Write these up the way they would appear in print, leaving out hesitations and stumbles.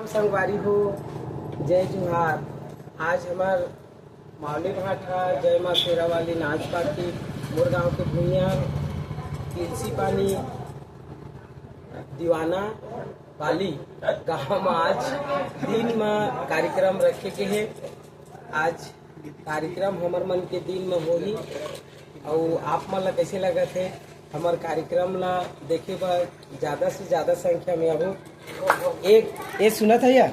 संगवारी हो, जय जोहार। आज हमार मावली भाठा जय माँ शेरा वाली नाच पार्टी मोर गाँव के भूइया तुलसी पानी दीवाना वाली गाँव में आज दिन में कार्यक्रम रखे के है। आज कार्यक्रम हमर मन के दिन में होही और आप मन ला कैसे लगत है हमार कार्यक्रम ला देखे बर ज्यादा से ज्यादा संख्या में आहो। एक ये सुनत है या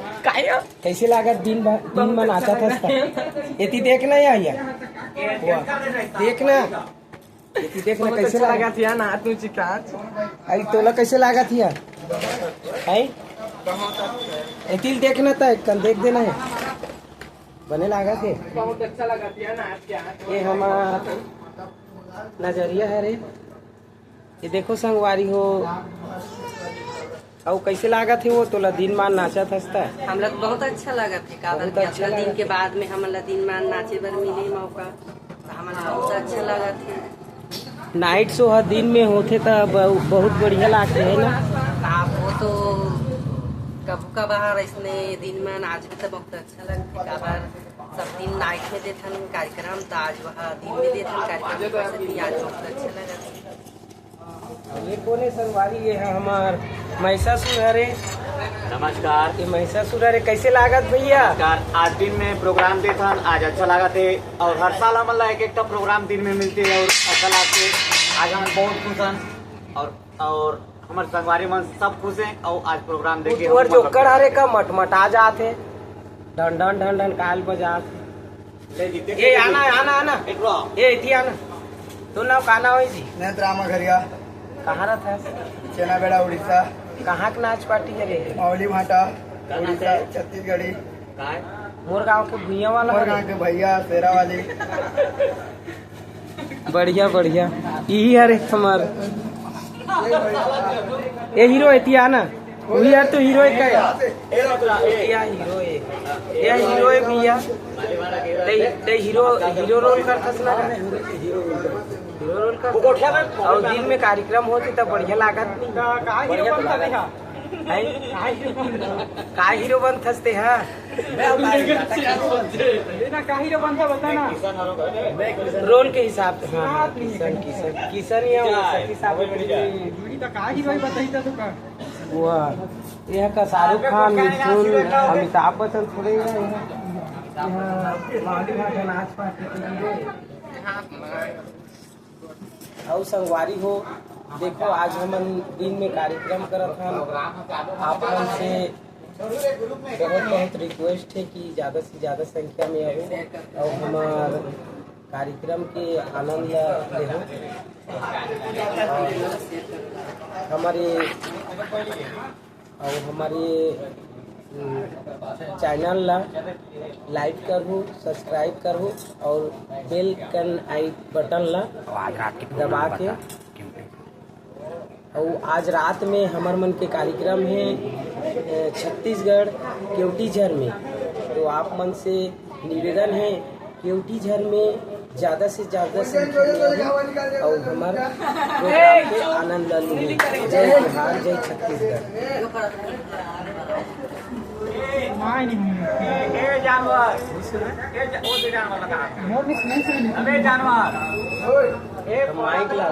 कैसे लागत दिन में नाचा था इति देखना या देखना इति देखना कैसे लागत या ना तू चिकाच आई तोला कैसे लागत या है इति देखना था कल देख देना है बने लागत है बहुत अच्छा लागत या ना ये हमारा नजरिया है रे। ये देखो संगवारी हो और कैसे लागत है वो तोला दिन मान नाचा था हम लोग बहुत अच्छा लगा थे काबर अच्छा दिन के बाद में हमला दिन मान नाचे बर मिले मौका तो हमारा बहुत अच्छा लगा थे। नाइट शो हर दिन में होते तो बहुत बढ़िया लगते है ना। आप वो तो कब का बाहर इसने दिन में नाच भी तो बहुत अच्छा लगता काबर सब दिन नाइट में देथन कार्यक्रम तो आज वहाँ दिन में देथन कार्यक्रम आज बहुत अच्छा लगा। ये कोने संगवारी ये है हमार महिषासुर हरे। नमस्कार। ये महिषासुर हरे कैसे लागत भैया? आज दिन में प्रोग्राम देखन आज अच्छा लगा थे और हर साल हमन ला एक प्रोग्राम दिन में मिलते है और अच्छा लगते। आज हम बहुत खुश हैं और हमारे संगवारी मन सब खुश हैं और आज प्रोग्राम देखे और जो कर हरे का मटमटा जाते ढन ढन ढन ढन काल बजाते। ये आना आना आना ये इति आना तो ना काना होई जी नेत्रामा घरिया कहाँ रहता है? चना बेड़ा उड़ीसा। कहाँ के नाच पार्टी करे? मावली भाटा उड़ीसा छत्तीसगढ़ी। मोर गाँव के भुइया वाला मोर गाँव के भैया शेरा वाली। बढ़िया बढ़िया यही हरे हमार ये हीरो है ना वही यार तो हीरो का या हीरो है या हीरो है भैया ते हीरो हीरो रोल करता ना हीरो रोल कर और दिन में कार्यक्रम होते तब बढ़िया लागत का हीरो बन थसते है रोल के हिसाब से। हाँ किशन किशन किशन यह का शाहरुख खान मिथुन अमिताभ बच्चन थोड़े नाच पार्टी और संगवारी हो। देखो आज हम दिन में कार्यक्रम करत हम आप मन से बहुत रिक्वेस्ट है कि ज़्यादा से ज़्यादा संख्या में आओ और हमार कार्यक्रम के आनंद ले हो। हमारे चैनल ला लाइक करो सब्सक्राइब करो और बेल कन आई बटन ला दबा के। और आज रात में हमार मन के कार्यक्रम है छत्तीसगढ़ केवटीझर में तो आप मन से निवेदन है केवटीझर में ज़्यादा से ज़्यादा संख्या में और हमारा प्रोग्राम के आनंद लीजिए। जय बिहार जय छत्तीसगढ़। जानवर माइक ला